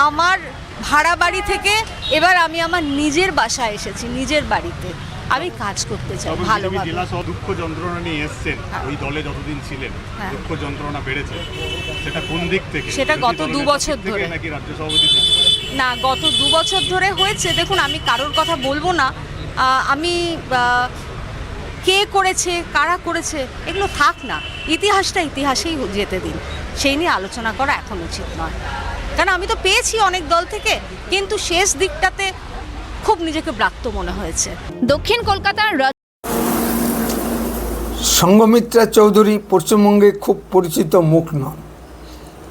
আমার ভাড়া বাড়ি থেকে এবার আমি আমার নিজের বাসায় এসেছি, নিজের বাড়িতে আমি কাজ করতে চাই ভালোভাবে। জেলা সহ দুঃখ যন্ত্রণা নিয়ে এসেছেন, ওই দলে যতদিন ছিলেন দুঃখ যন্ত্রণা বেড়েছে, সেটা কোন দিক থেকে? সেটা গত 2 বছর ধরে নাকি রাজ্য সভাপতি থেকে? না, গত 2 বছর ধরে হয়েছে। দেখুন, আমি কারোর কথা বলবো না, আমি কে করেছে, কারা করেছে এগুলো থাক না, ইতিহাসটা ইতিহাসেই যেতে দিন, সেই নিয়ে আলোচনা করা এখন উচিত নয়। কারণ আমি তো পেয়েছি অনেক দল থেকে, কিন্তু শেষ দিকটাতে খুব নিজেকে ব্রাত্য মনে হয়েছে। দক্ষিণ কলকাতার সঙ্ঘমিত্রা চৌধুরী পশ্চিমবঙ্গে খুব পরিচিত মুখ নন।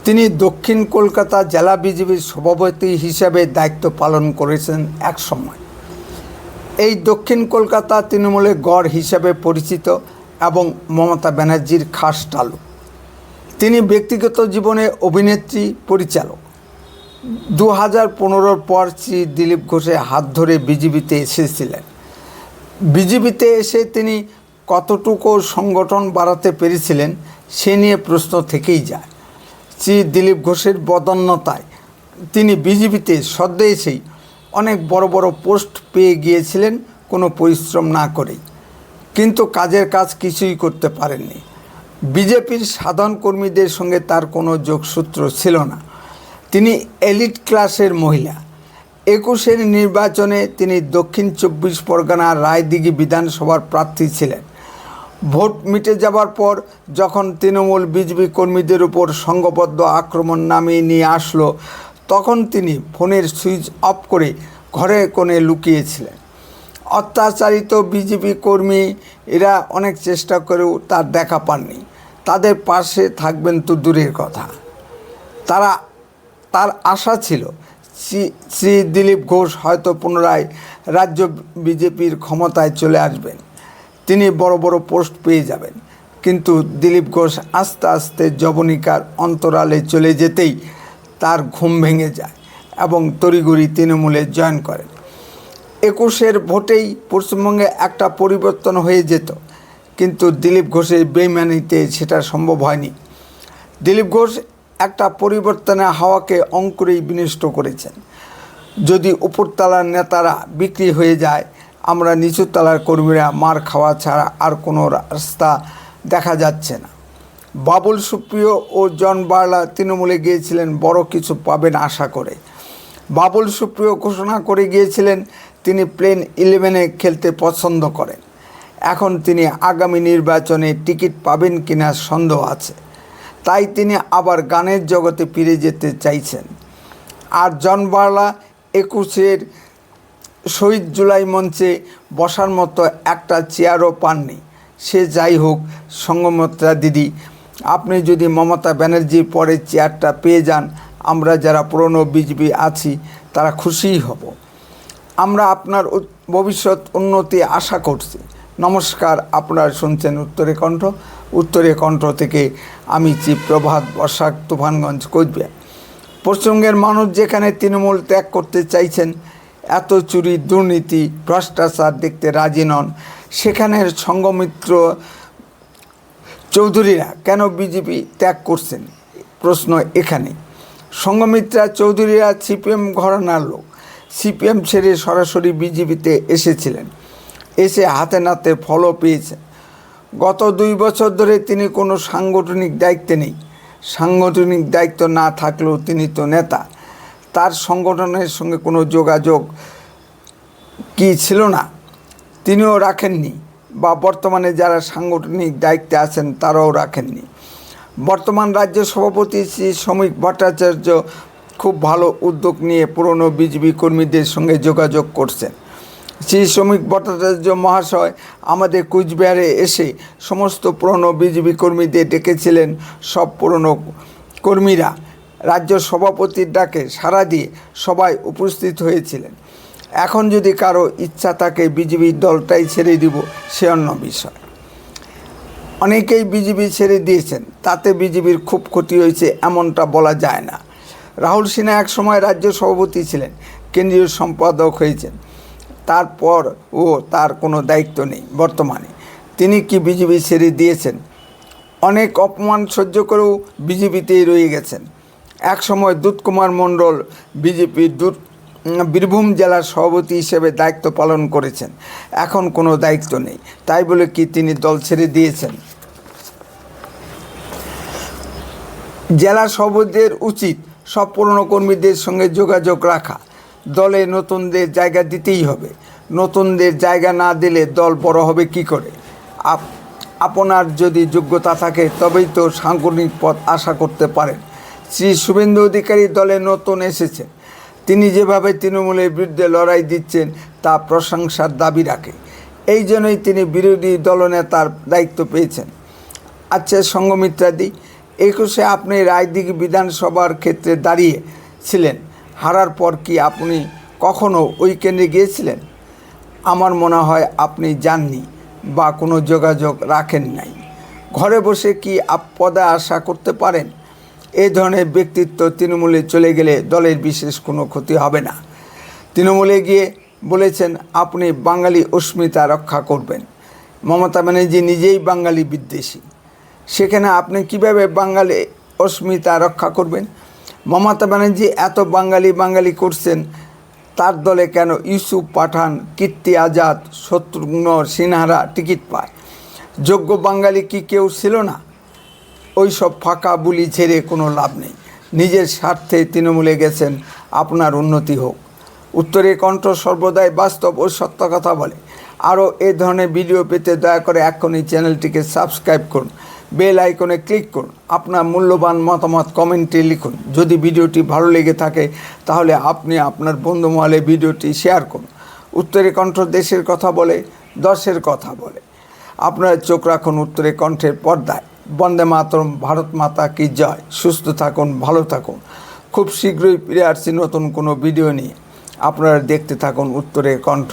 তিনি দক্ষিণ কলকাতা জেলা বিজেপির সভাপতি হিসাবে দায়িত্ব পালন করেছেন এক সময়। এই দক্ষিণ কলকাতা তৃণমূলের গড় হিসাবে পরিচিত এবং মমতা ব্যানার্জির খাস টালু। তিনি ব্যক্তিগত জীবনে অভিনেত্রী, পরিচালক। 2015 পর শ্রী দিলীপ ঘোষের হাত ধরে বিজেপিতে এসেছিলেন। বিজেপিতে এসে তিনি কতটুকু সংগঠন বাড়াতে পেরেছিলেন সে নিয়ে প্রশ্ন থেকেই যায়। শ্রী দিলীপ ঘোষের বদান্যতায় তিনি বিজেপিতে সদ্য এসেই অনেক বড় বড় পোস্ট পেয়ে গিয়েছিলেন কোনো পরিশ্রম না করেই, কিন্তু কাজের কাজ কিছুই করতে পারেননি। বিজেপির সাধারণ কর্মীদের সঙ্গে তার কোনো যোগসূত্র ছিল না। তিনি এলিট ক্লাসের মহিলা। 21-এর নির্বাচনে তিনি দক্ষিণ 24 পরগনার রায়দিঘি বিধানসভার প্রার্থী ছিলেন। ভোট মিটে যাবার পর যখন তৃণমূল বিজেপি কর্মীদের উপর সংঘবদ্ধ আক্রমণ নামিয়ে নিয়ে আসলো, তখন তিনি ফোনের সুইচ অফ করে ঘরে কোণে লুকিয়েছিলেন। অত্যাচারিত বিজেপি কর্মী এরা অনেক চেষ্টা করেও তার দেখা পাননি। তাদের পাশে থাকবেন তো দূরের কথা, তার আশা ছিল শ্রী দিলীপ ঘোষ হয়তো পুনরায় রাজ্য বিজেপির ক্ষমতায় চলে আসবেন, তিনি বড় বড় পোস্ট পেয়ে যাবেন। কিন্তু দিলীপ ঘোষ আস্তে আস্তে যবনিকার অন্তরালে চলে যেতেই তার ঘুম ভেঙে যায় এবং তড়িঘড়ি তৃণমূলে জয়েন করেন। 21-এর ভোটেই পশ্চিমবঙ্গে একটা পরিবর্তন হয়ে যেত, কিন্তু দিলীপ ঘোষের বেইমানিতে সেটা সম্ভব হয়নি। দিলীপ ঘোষ একটা পরিবর্তনের হাওয়াকে অঙ্কুরেই বিনষ্ট করেছেন। যদি উপরতলার নেতারা বিক্রি হয়ে যায়, আমরা নিচুতলার কর্মীরা মার খাওয়া ছাড়া আর কোনো রাস্তা দেখা যাচ্ছে না। বাবুল সুপ্রিয় ও জন বার্লা তৃণমূলে গিয়েছিলেন বড় কিছু পাবেন আশা করে। বাবুল সুপ্রিয় ঘোষণা করে গিয়েছিলেন তিনি প্লেন 11-এ খেলতে পছন্দ করেন। এখন তিনি আগামী নির্বাচনে টিকিট পাবেন কিনা সন্দেহ আছে, তাই তিনি আবার গানের জগতে ফিরে যেতে চাইছেন। আর জন বার্লা 21-এর শহীদ জুলাই মঞ্চে বসার মতো একটা চেয়ারও পাননি। সে যাই হোক, সঙ্ঘমিত্রা দিদি, আপনি যদি মমতা ব্যানার্জির পরে চেয়ারটা পেয়ে যান, আমরা যারা পুরনো বিজেপি আছি তারা খুশিই হব। আমরা আপনার ভবিষ্যৎ উন্নতি আশা করছি। নমস্কার, আপনারা শুনছেন উত্তরে কণ্ঠ। উত্তরে কণ্ঠ থেকে আমি চিফ প্রভাত, বসাক, তুফানগঞ্জ, কোচবিহার। পশ্চিমবঙ্গের মানুষ যেখানে তৃণমূল ত্যাগ করতে চাইছেন, এত চুরি, দুর্নীতি, ভ্রষ্টাচার দেখতে রাজি নন, সেখানে সঙ্ঘমিত্র চৌধুরীরা কেন বিজেপি ত্যাগ করছেন? প্রশ্ন এখানে। সঙ্ঘমিত্রা চৌধুরীরা সিপিএম ঘরানার লোক। সিপিএম ছেড়ে সরাসরি বিজেপিতে এসেছিলেন, এসে হাতে নাতে ফলও পেয়েছেন। গত 2 বছর ধরে তিনি কোনো সাংগঠনিক দায়িত্বে নেই। সাংগঠনিক দায়িত্ব না থাকলেও তিনি তো নেতা। তার সংগঠনের সঙ্গে কোনো যোগাযোগ কি ছিল না? তিনিও রাখেননি, বা বর্তমানে যারা সাংগঠনিক দায়িত্বে আছেন তারাও রাখেননি। বর্তমান রাজ্য সভাপতি শ্রী শ্রমিক ভট্টাচার্য খুব ভালো উদ্যোগ নিয়ে পুরনো বিজেপি কর্মীদের সঙ্গে যোগাযোগ করছেন। শ্রী শ্রমিক ভট্টাচার্য মহাশয় আমাদের কুচবিহারে এসে সমস্ত পুরনো বিজেপি কর্মীদের ডেকেছিলেন। সব পুরনো কর্মীরা রাজ্য সভাপতির ডাকে সাড়া দিয়ে সবাই উপস্থিত হয়েছিলেন। এখন যদি কারো ইচ্ছা থাকে বিজেপির দলটাই ছেড়ে দিব, সে অন্য বিষয়। অনেকেই বিজেপি ছেড়ে দিয়েছেন, তাতে বিজেপির খুব ক্ষতি হয়েছে এমনটা বলা যায় না। রাহুল সিনহা এক সময় রাজ্য সভাপতি ছিলেন, কেন্দ্রীয় সম্পাদক হয়েছেন, তারপর তার কোনো দায়িত্ব নেই বর্তমানে। তিনি কি বিজেপি ছেড়ে দিয়েছেন? অনেক অপমান সহ্য করেও বিজেপিতেই রয়ে গেছেন। একসময় দুধকুমার মণ্ডল বিজেপির বীরভূম জেলার সভাপতি হিসেবে দায়িত্ব পালন করেছেন। এখন কোনো দায়িত্ব নেই, তাই বলে কি তিনি দল ছেড়ে দিয়েছেন? জেলা সভাপতিদের উচিত সব পুরনো কর্মীদের সঙ্গে যোগাযোগ রাখা। দলে নতুনদের জায়গা দিতেই হবে। নতুনদের জায়গা না দিলে দল বড় হবে কি করে? আপনার যদি যোগ্যতা থাকে তবেই তো সাংগঠনিক পদ আশা করতে পারেন। শ্রী শুভেন্দু অধিকারী দলে নতুন এসেছেন। তিনি যেভাবে তৃণমূলের বিরুদ্ধে লড়াই দিচ্ছেন তা প্রশংসার দাবি রাখে। এই জন্যই তিনি বিরোধী দলনেতার দায়িত্ব পেয়েছেন। আচ্ছা সঙ্গমিত্রাদি, 21-এ আপনি রায়দিঘি বিধানসভার ক্ষেত্রে দাঁড়িয়েছিলেন। হারার পর কি আপনি কখনো ওই কেন্দ্রে গিয়েছিলেন? আমার মনে হয় আপনি যাননি বা কোনো যোগাযোগ রাখেন নাই। ঘরে বসে কি পদে আশা করতে পারেন? এই ধরনের ব্যক্তিত্ব তৃণমূলে চলে গেলে দলের বিশেষ কোনো ক্ষতি হবে না। তৃণমূলে গিয়ে বলেছেন আপনি বাঙালি অস্মিতা রক্ষা করবেন। মমতা ব্যানার্জি নিজেই বাঙালি বিদ্বেষী, সেখানে আপনি কিভাবে বাঙালি অস্মিতা রক্ষা করবেন? মমতা ব্যানার্জি এত বাঙালি করছেন, তার দলে কেন ইউসুফ পাঠান, কীর্তি আজাদ, শত্রুঘ্ন সিনহারা টিকিট পায়? যোগ্য বাঙালি কি কেউ ছিল না? ওই সব ফাঁকা বুলি ছেড়ে কোনো লাভ নেই। নিজের স্বার্থে তৃণমূলে গেছেন, আপনার উন্নতি হোক। উত্তরের কণ্ঠ সর্বদাই বাস্তব ও সত্য কথা বলে। আরও এ ধরনের ভিডিও পেতে দয়া করে এখনই চ্যানেলটিকে সাবস্ক্রাইব করুন, বেল আইকনে ক্লিক করুন, আপনার মূল্যবান মতামত কমেন্টে লিখুন। যদি ভিডিওটি ভালো লেগে থাকে তাহলে আপনি আপনার বন্ধু মহলে ভিডিওটি শেয়ার করুন। উত্তরের কণ্ঠ দেশের কথা বলে, দশের কথা বলে। আপনারা চোখ রাখুন উত্তরের কণ্ঠের পর্দায়। বন্দে মাতরম, ভারত মাতা কি জয়। সুস্থ থাকুন, ভালো থাকুন। খুব শীঘ্রই ফিরে আসছি নতুন কোনো ভিডিও নিয়ে। আপনারা দেখতে থাকুন উত্তরের কণ্ঠ।